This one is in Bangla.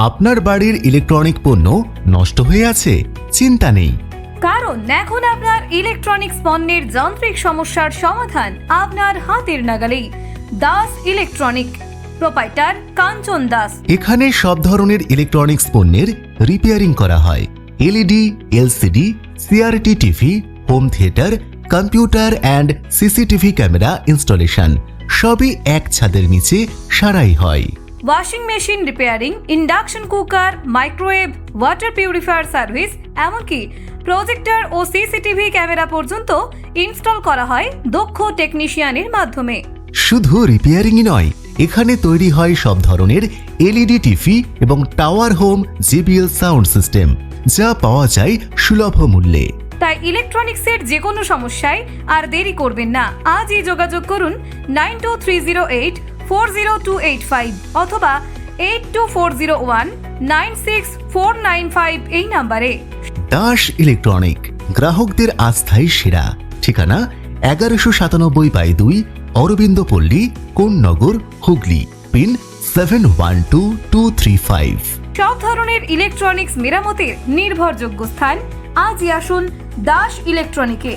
আপনার বাড়ির ইলেকট্রনিক পণ্য নষ্ট হয়ে আছে? চিন্তা নেই, কারণ এখন আপনার ইলেকট্রনিক্স পণ্যের যান্ত্রিক সমস্যার সমাধান আপনার হাতের নাগালেই। দাস ইলেকট্রনিক, প্রোপাইটার কাঞ্চন দাস। এখানে সব ধরনের ইলেকট্রনিক্স পণ্যের রিপেয়ারিং করা হয়। LED, LCD, CRT TV, home theatre, computer and CCTV camera installation সবই এক ছাদের নিচে সারাই হয়। Washing machine repairing, induction cooker, microwave, water purifier service, এমনকি প্রজেক্টর ও সিসিটিভি ক্যামেরা পর্যন্ত ইনস্টল করা হয় দক্ষ টেকনিশিয়ানের মাধ্যমে। শুধু রিপেয়ারিংই নয়, এখানে তৈরি হয় সব ধরনের এলইডি টিভি এবং tower home JBL sound system, যা পাওয়া যায় সুলভ মূল্যে। তাই ইলেকট্রনিক্সের যে কোনো সমস্যায় আর দেরি করবেন না, আজই যোগাযোগ করুন 9230840285 অথবা 8240196495 এই নাম্বারে। দাস ইলেকট্রনিক, গ্রাহকদের আস্থায় সেরা। ঠিকানা 1197/2 অরবিন্দ পল্লী, কোন্নগর, হুগলি। পিন 712235। সব ধরনের ইলেকট্রনিক্স মেরামতের নির্ভরযোগ্য স্থান। আজই আসুন দাস ইলেকট্রনিকে।